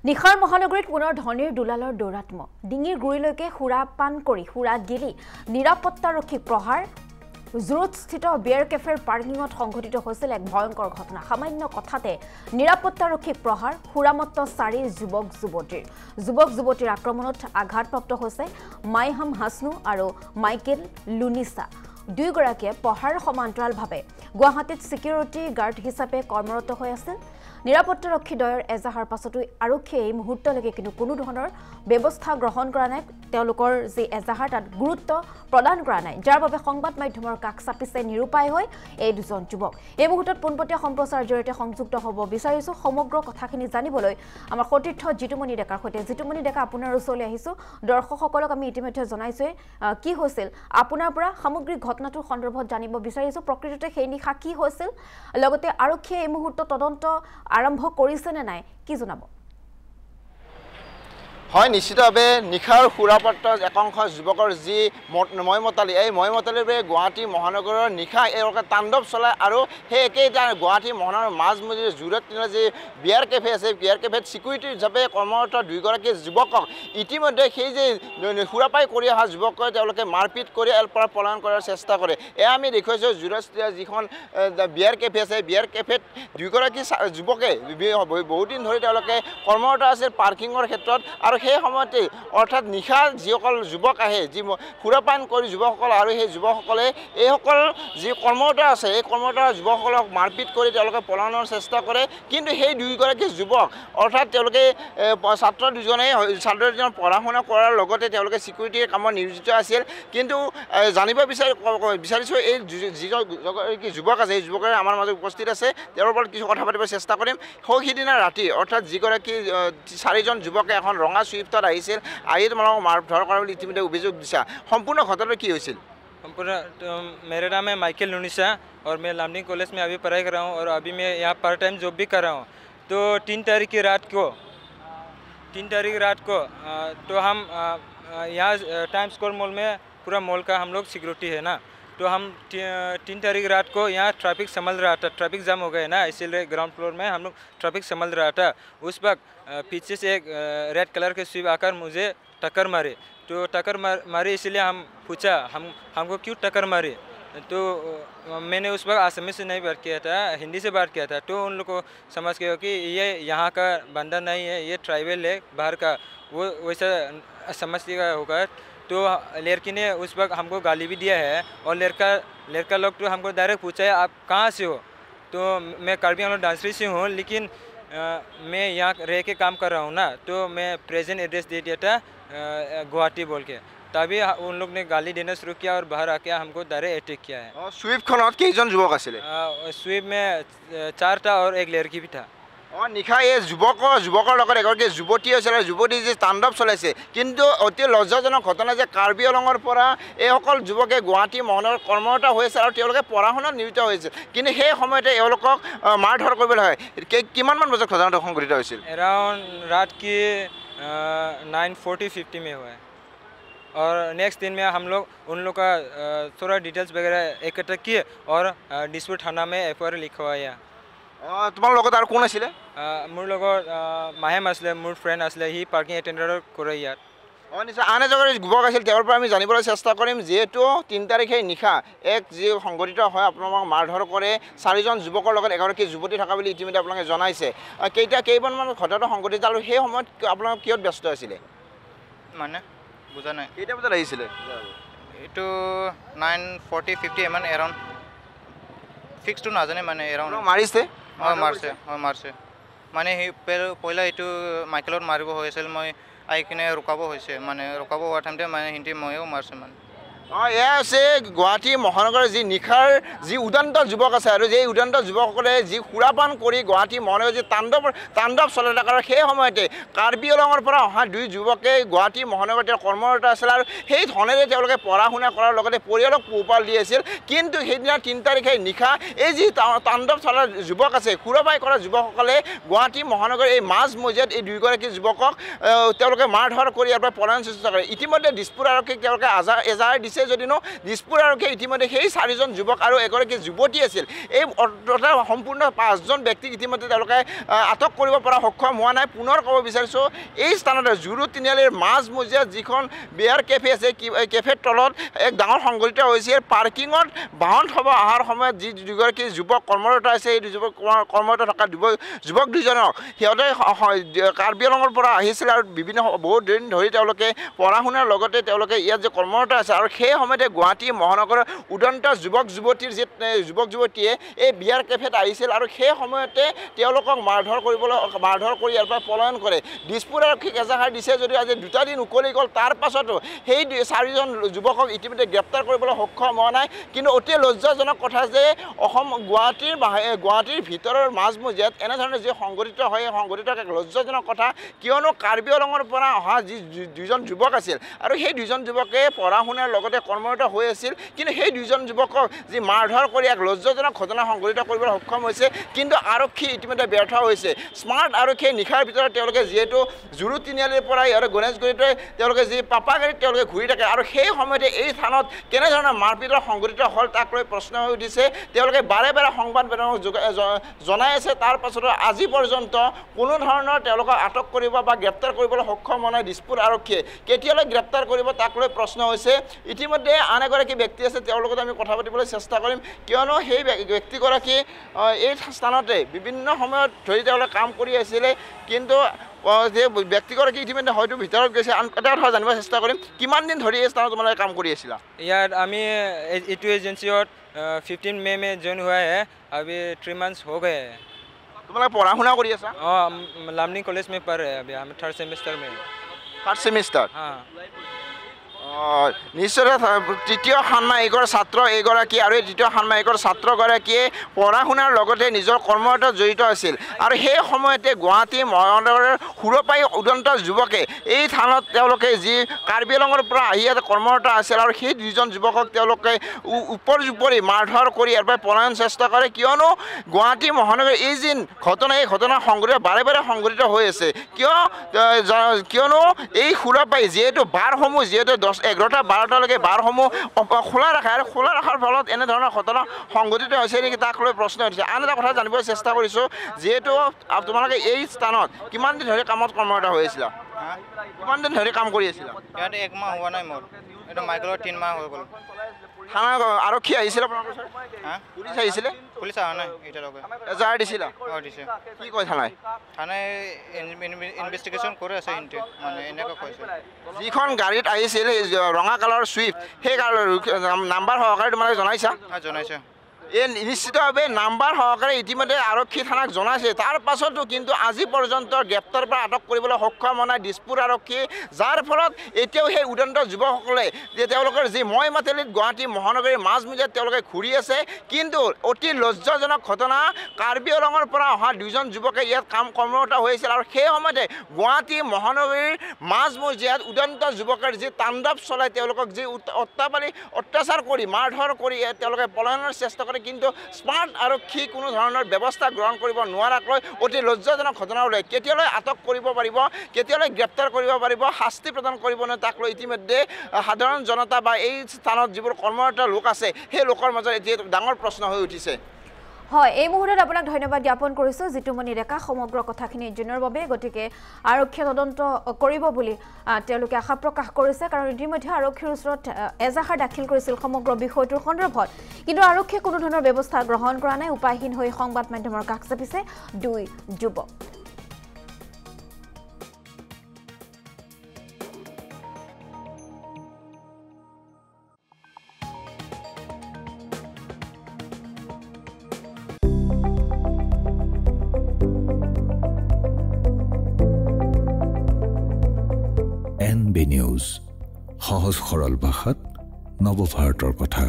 নিখাৰ মহানগৰীত পুনৰ ধনীৰ দুলালৰ দৌৰাত্ম ডিঙিৰ গুৰিলৈকে খুৰা পান কৰি খুৰা গিলি নিৰাপত্তাৰক্ষী প্ৰহাৰ জুৰুটস্থিত বিয়াৰ কেফেৰ পাৰ্কিঙত সংঘটিত হৈছিল এক ভয়ংকৰ ঘটনা সামান্য কথাতে নিৰাপত্তাৰক্ষীক প্ৰহাৰ খুৰামত্ত 4 যুৱক-যুৱতীৰ আক্ৰমণত আঘাতপ্ৰাপ্ত হৈছে মাইহাম হাছনু আৰু মাইকেল লুনিসা দুয়োগৰাকীয়ে পঢ়াৰ সমান্তৰালভাৱে গুৱাহাটীত সিকিউৰিটি গাৰ্ড হিচাপে কৰ্মৰত হৈ আছিল নিৰাপত্তাৰক্ষী দয়ৰ এজাহাৰ পাছতো আৰক্ষীয়ে এই মুহূৰ্তলৈকে কিন্তু কোনো ধৰণৰ ব্যৱস্থা গ্ৰহণ কৰা নাই তেওঁলোকৰ যে এজাহাৰ তাত গুৰুত্ব প্ৰদান কৰা নাই যাৰ বাবে সংবাদ মাধ্যমৰ কাষ চাপিছে নিৰূপায় হৈ এই দুজন যুৱক এই মুহূৰ্তত পোনপটীয়া সম্প্ৰচাৰ জৰিয়তে সংযুক্ত হ'ব বিচাৰিছো সমগ্ৰ কথাখিনি জানিবলৈ আমাৰ সতীৰ্থ জিতুমণি ডেকাৰ সৈতে জিতুমণি ডেকা আপোনাৰ ওচৰলৈ আহিছো দৰ্শকসকলক আমি ইতিমধ্যে জনাইছো কি হৈছিল আপোনাৰ পৰা সামগ্ৰিক ঘটনাটোৰ সন্দৰ্ভত জানিব বিচাৰিছো প্ৰকৃততে সেই নিশা কি হৈছিল লগতে আৰক্ষীয়ে এই মুহূৰ্তত তদন্ত আৰম্ভ কৰিছে নে নাই কি জনাব হয় নিশ্চিতভাৱে নিখাৰ খুৰাপাত্ৰ একাংশ যুৱকৰ যি ময়মতালি এই ময়মতালিৰে গুৱাহাটী মহানগৰৰ নিশা এওঁলোকে তাণ্ডৱ চলায় আৰু সেই একেইটা গুৱাহাটী মহানগৰৰ মাজমজিৰ জুৰত যি বিয়াৰ কেফে আছে বিয়াৰ কেফেত চিকিউৰিটি হিচাপে কৰ্মৰত দুয়োগৰাকী যুৱকক ইতিমধ্যে সেই যে সুৰাপাই কৰি অহা যুৱকে তেওঁলোকে মাৰপিট কৰি ইয়াৰ পৰা পলায়ন কৰাৰ চেষ্টা কৰে এয়া আমি দেখুৱাইছোঁ জুৰত যিখন বিয়াৰ কেফে আছে বিয়াৰ কেফেত দুয়োগৰাকী যুৱকে বহুত দিন ধৰি তেওঁলোকে কৰ্মৰত আছিল পাৰ্কিঙৰ ক্ষেত্ৰত আৰু সেই সময়তে অৰ্থাৎ নিশা যিসকল যুৱক আহে যি সুৰাপান কৰি যুৱকসকল আৰু সেই যুৱকসকলে এইসকল যি কৰ্মৰত আছে এই কৰ্মৰত যুৱকসকলক মাৰপিট কৰি তেওঁলোকে পলায়নৰ চেষ্টা কৰে কিন্তু সেই দুয়োগৰাকী যুৱক অৰ্থাৎ তেওঁলোকে ছাত্ৰ দুজনে পঢ়া শুনা কৰাৰ লগতে তেওঁলোকে চিকিউৰিটিৰ কামত নিয়োজিত আছিল কিন্তু জানিব বিচাৰিছোঁ এই যিগৰাকী যুৱক আছে এই যুৱকে আমাৰ মাজত উপস্থিত আছে তেওঁৰ ওপৰত কিছু কথা পাতিব চেষ্টা কৰিম সিদিনা ৰাতি অৰ্থাৎ যিগৰাকী 4জন যুৱকে এখন ৰঙা সুইফ্টত আহিছিল আহি তোমালোকক মাৰধৰ কৰা বুলি ইতিমধ্যে অভিযোগ দিছা সম্পূৰ্ণ ঘটনাটো কি হৈছিল तो मेरा नाम है माइकल लुनिसा और मैं लामडिंग कॉलेज में अभी पढ़ाई कर रहा हूँ और अभी मैं यहाँ पार्ट टाइम जॉब भी कर रहा हूँ तो 3 तारीख की रात को तो हम यहाँ टाइम स्क्वायर मॉल में पूरा मॉल का हम लोग सिक्योरिटी है ना तो हम 3 तारीख रात को यहाँ ट्रैफिक संभल रहा था ट्रैफिक जाम हो गया ना इसीलिए ग्राउंड फ्लोर में हम लोग ट्रैफिक संभल रहा था उस वक्त पीछे से एक रेड कलर के स्विफ्ट आकर मुझे टक्कर मारे तो टक्कर मारे इसलिए हम पूछा हमको क्यों टक्कर मारे तो मैंने उस वक्त आसामी से नहीं बात किया था हिंदी से बात किया था तो उन लोग को समझ गया कि ये यहाँ का बंदा नहीं है ये ट्राइबल है बाहर का वो वैसा समझिएगा होगा तो लड़की ने उस वक्त हमको गाली भी दिया है और लड़का लोग तो हमको डायरेक्ट पूछा है आप कहाँ से हो तो मैं कार्बी आंगलॉन्ग डांसरी से हूँ लेकिन मैं यहाँ रह के काम कर रहा हूँ ना तो मैं प्रेजेंट एड्रेस दे दिया था गुवाहाटी बोल के तभी उन लोग ने गाली देना शुरू किया और बाहर आके हमको डायरेक्ट अटैक किया है स्विफ्ट खनत केइजन युवक आছিলে स्विफ्ट में 4 था और एक लड़की भी था নিশা এই যুৱকৰ লগত এগৰাকী যুৱতী আছিল যুৱতী যি তাণ্ডৱ চলাইছে কিন্তু অতি লজ্জাজনক ঘটনা যে কাৰ্বি আংলঙৰ পৰা এইসকল যুৱকে গুৱাহাটী মহানগৰত কৰ্মৰত হৈছে আৰু তেওঁলোকে পঢ়া শুনাত নিয়োজিত হৈছিল কিন্তু সেই সময়তে এওঁলোকক মাৰধৰ কৰিবলৈ হয় কিমানমান বজাত ঘটনাটো সংঘটিত হৈছিল अराउंड रात की 9:40-50 में हुआ है और नेक्स्ट दिन में हम लोग उन लोग का थोड़ा डिटेल्स वगैरह इकट्ठा किए और डिस्प्यूट थाना में FIR लिखवाया তোমাৰ লগত আৰু কোন আছিল মোৰ লগত মাহেম আছিল মোৰ ফ্ৰেণ্ড আছিল হি পাৰ্কিং এটেণ্ডাৰৰ কৰে ইয়াত নিশ্চয় আন এজনৰ যুৱক আছিল তেওঁৰ পৰা আমি জানিবলৈ চেষ্টা কৰিম যিহেতু 3 তাৰিখে নিশা এক যি সংঘটিত হয় আপোনালোকক মাৰধৰ কৰে 4জন যুৱকৰ লগত এগৰাকী যুৱতী থকা বুলি ইতিমধ্যে আপোনালোকে জনাইছে কেইবাৰমান ঘটনা সংঘটিত আৰু সেই সময়ত আপোনালোক কিয়ত ব্যস্ত আছিলে মানে বুজা নাই কেইটা বজাত আহিছিলে এইটো 9:40-50 এমান এৰাউণ্ড ফিক্স টু নাজানে মানে এৰাউণ্ড মাৰিছে মাৰছে মানে সি পহিলা এইটো মাইকেলত মাৰিব হৈছিল মই আহি কিনে ৰখাব হৈছে মানে ৰখাব হোৱা টাইমতে মানে হিন্দি ময়েও মাৰছে মানে এয়া আছে গুৱাহাটী মহানগৰৰ যি নিশাৰ যি উদন্ত যুৱক আছে আৰু যে উদন্ত যুৱকসকলে যি সুৰাপান কৰি গুৱাহাটী মহানগৰৰ যি তাণ্ডৱ চলাই থকাৰ সেই সময়তে কাৰ্বি আংলঙৰ পৰা অহা 2 যুৱকে গুৱাহাটী মহানগৰত কৰ্মৰত আছিল আৰু সেই ধনেৰে তেওঁলোকে পঢ়া শুনা কৰাৰ লগতে পৰিয়ালক পোহপাল দি আছিল কিন্তু সেইদিনা 3 তাৰিখে নিশা এই যি তাণ্ডৱ চলাৰ যুৱক আছে সুৰাপাই কৰা যুৱকসকলে গুৱাহাটী মহানগৰৰ এই মাজমজিয়াত এই দুয়োগৰাকী যুৱকক তেওঁলোকে মাৰধৰ কৰি ইয়াৰ পৰা পলায়ন চেষ্টা কৰে ইতিমধ্যে দিছপুৰ আৰক্ষীক তেওঁলোকে এজাহাৰ দিছে যদিও দিছপুৰ আৰক্ষীয়ে ইতিমধ্যে সেই 4জন যুৱক আৰু এগৰাকী যুৱতী আছিল এই সম্পূৰ্ণ 5জন ব্যক্তিক ইতিমধ্যে তেওঁলোকে আটক কৰিব পৰা সক্ষম হোৱা নাই পুনৰ ক'ব বিচাৰিছোঁ এই স্থানতে জুৰু তিনিআলিৰ মাজমজিয়াত যিখন বিয়াৰ কেফে আছে কেফেৰ তলত এক ডাঙৰ সংঘটিত হৈছিল পাৰ্কিঙত বাহন থব অহাৰ সময়ত যি দুগৰাকী যুৱক কৰ্মৰত আছে এই যুৱক কৰ্মৰত থকা যুৱক দুজনক সিহঁতে কাৰ্বি আংলঙৰ পৰা আহিছিল আৰু বিভিন্ন বহুত দিন ধৰি তেওঁলোকে পঢ়া শুনাৰ লগতে তেওঁলোকে ইয়াত যে কৰ্মৰত আছে আৰু সেই সময়তে গুৱাহাটী মহানগৰৰ উদন্ত যুৱক যুৱতীৰ যে যুৱক যুৱতীয়ে এই বিয়াৰ কেফেত আহিছিল আৰু সেই সময়তে তেওঁলোকক মাৰধৰ কৰি ইয়াৰ পৰা পলায়ন কৰে দিছপুৰ আৰক্ষীক এজাহাৰ দিছে যদিও আজি 2টা দিন উকলি গ'ল তাৰ পাছতো সেই 4জন যুৱকক ইতিমধ্যে গ্ৰেপ্তাৰ কৰিবলৈ সক্ষম হোৱা নাই কিন্তু অতি লজ্জাজনক কথা যে গুৱাহাটীৰ ভিতৰৰ মাজমজিয়াত এনেধৰণে যে সংঘটিত হয় সংঘটিত এক লজ্জাজনক কথা কিয়নো কাৰ্বি আংলঙৰ পৰা অহা যি 2জন যুৱক আছিল আৰু সেই 2জন যুৱকে পঢ়া শুনাৰ লগতে কৰ্মৰত হৈ আছিল কিন্তু সেই 2জন যুৱকক যি মাৰধৰ কৰি এক লজ্জাজনক ঘটনা সংঘটিত কৰিবলৈ সক্ষম হৈছে কিন্তু আৰক্ষী ইতিমধ্যে ব্যৰ্থ হৈছে স্মাৰ্ট আৰক্ষীয়ে নিশাৰ ভিতৰত তেওঁলোকে যিহেতু জুৰু তিনিআলিৰ পৰা ইয়াৰ গণেশগুৰিতে তেওঁলোকে যি পাপাগাড়ীত তেওঁলোকে ঘূৰি থাকে আৰু সেই সময়তে এই স্থানত কেনেধৰণৰ মাৰপিটৰ সংঘটিত হ'ল তাক লৈ প্ৰশ্ন হৈ উঠিছে তেওঁলোকে বাৰে বাৰে সংবাদ মাধ্যমক জনাই আছে তাৰ পাছতো আজি পৰ্যন্ত কোনো ধৰণৰ তেওঁলোকক আটক কৰিব বা গ্ৰেপ্তাৰ কৰিবলৈ সক্ষম হোৱা নাই দিছপুৰ আৰক্ষীয়ে কেতিয়ালৈ গ্ৰেপ্তাৰ কৰিব তাক লৈ প্ৰশ্ন হৈছে ইতিমধ্যে আন এগৰাকী ব্যক্তি আছে তেওঁৰ লগত আমি কথা পাতিবলৈ চেষ্টা কৰিম কিয়নো সেই ব্যক্তিগৰাকী এই স্থানতে বিভিন্ন সময়ত ধৰি তেওঁলোকে কাম কৰি আছিলে কিন্তু যে ব্যক্তিগৰাকী ইতিমধ্যে হয়তো ভিতৰত গৈছে এটা কথা জানিব চেষ্টা কৰিম কিমান দিন ধৰি এই স্থানত তোমালোকে কাম কৰি আছিলা ইয়াত আমি এইটো এজেঞ্চিত 15 मई में ज्वाइन हुआ है अभी 3 months हो गए हैं तुम्हारा पढ़ा शुना करी आसा लामनी कॉलेज में पढ़ रहे हैं अभी हम 3rd सेमेस्टर में 3rd सेमेस्टर हाँ নিশ্চয় তৃতীয় ষান্মাসিকৰ ছাত্ৰ এগৰাকী আৰু দ্বিতীয় ষান্মাসিকৰ ছাত্ৰগৰাকীয়ে পঢ়া শুনাৰ লগতে নিজৰ কৰ্মৰত জড়িত আছিল আৰু সেই সময়তে গুৱাহাটী মহানগৰৰ সুৰপাই উদন্ত যুৱকে এই থানত তেওঁলোকে যি কাৰ্বি আংলঙৰ পৰা আহি ইয়াত কৰ্মৰত আছিল আৰু সেই 2জন যুৱকক তেওঁলোকে উপৰি মাৰধৰ কৰি ইয়াৰ পৰা পলায়ন চেষ্টা কৰে কিয়নো গুৱাহাটী মহানগৰৰ এই যি এই ঘটনা সংঘটিত বাৰে বাৰে সংঘটিত হৈ আছে কিয়নো এই সুৰপাই যিহেতু বাৰসমূহ যিহেতু 11টা 12টালৈকে বাৰসমূহ খোলা ৰাখে আৰু খোলা ৰখাৰ ফলত এনেধৰণৰ ঘটনা সংঘটিত হৈছে নেকি তাক লৈ প্ৰশ্ন উঠিছে আন এটা কথা জানিবলৈ চেষ্টা কৰিছোঁ যিহেতু তোমালোকে এই স্থানত কিমান দিন ধৰি কামত কৰ্মৰত হৈ আছিলা কিমান দিন ধৰি কাম কৰি আছিলা ইয়াতে 1 মাহ হোৱা নাই মোৰ এটা মাইকেলৰ 3 মাহ হৈ গ'ল থানা আৰক্ষী আহিছিল আপোনালোকৰ পুলিচ আহিছিলে পুলিচ অহা নাই এতিয়ালৈকে এজাহাৰ দিছিলা দিছে কি কয় থানাই ইনভেষ্টিগেশ্যন কৰি আছে ইনতে মানে এনেকৈ কৈছে যিখন গাড়ীত আহিছিল ৰঙা কালাৰৰ ছুইফ্ট সেই নাম্বাৰ সহকাৰে তোমালোকে জনাইছা জনাইছে এই নিশ্চিতভাৱে নাম্বাৰ সহকাৰে ইতিমধ্যে আৰক্ষী থানাক জনাইছে তাৰ পাছতো কিন্তু আজি পৰ্যন্ত গ্ৰেপ্তাৰৰ পৰা আটক কৰিবলৈ সক্ষম হোৱা নাই দিছপুৰ আৰক্ষী যাৰ ফলত এতিয়াও সেই উদন্ত যুৱকসকলে যে তেওঁলোকৰ যি মই মাতেলিত গুৱাহাটী মহানগৰীৰ মাজমজিয়াত তেওঁলোকে ঘূৰি আছে কিন্তু অতি লজ্জাজনক ঘটনা কাৰ্বি আংলঙৰ পৰা অহা 2জন যুৱকে ইয়াত কৰ্মৰত হৈছিল আৰু সেই সময়তে গুৱাহাটী মহানগৰীৰ মাজমজিয়াত উদন্ত যুৱকৰ যি তাণ্ডৱ চলাই তেওঁলোকক যি অত্যাচাৰ কৰি মাৰধৰ কৰি তেওঁলোকে পলায়নৰ চেষ্টা কৰে কিন্তু স্মাৰ্ট আৰক্ষী কোনো ধৰণৰ ব্যৱস্থা গ্ৰহণ কৰিব নোৱাৰাকৈ অতি লজ্জাজনক ঘটনা ওলাই কেতিয়ালৈ আটক কৰিব পাৰিব কেতিয়ালৈ গ্ৰেপ্তাৰ কৰিব পাৰিব শাস্তি প্ৰদান কৰিব নে তাক লৈ ইতিমধ্যে সাধাৰণ জনতা বা এই স্থানত যিবোৰ কৰ্মৰত লোক আছে সেই লোকৰ মাজত এতিয়া ডাঙৰ প্ৰশ্ন হৈ উঠিছে হয় এই মুহূৰ্তত আপোনাক ধন্যবাদ জ্ঞাপন কৰিছোঁ জিতুমণি ডেকা সমগ্ৰ কথাখিনি জনাৰ বাবে গতিকে আৰক্ষীয়ে তদন্ত কৰিব বুলি তেওঁলোকে আশা প্ৰকাশ কৰিছে কাৰণ ইতিমধ্যে আৰক্ষীৰ ওচৰত এজাহাৰ দাখিল কৰিছিল সমগ্ৰ বিষয়টোৰ সন্দৰ্ভত কিন্তু আৰক্ষীয়ে কোনো ধৰণৰ ব্যৱস্থা গ্ৰহণ কৰা নাই উপায়হীন হৈ সংবাদ মাধ্যমৰ কাষ চাপিছে 2 যুৱক NB News, সহজ সৰল ভাষাত নৱভাৰতৰ কথা।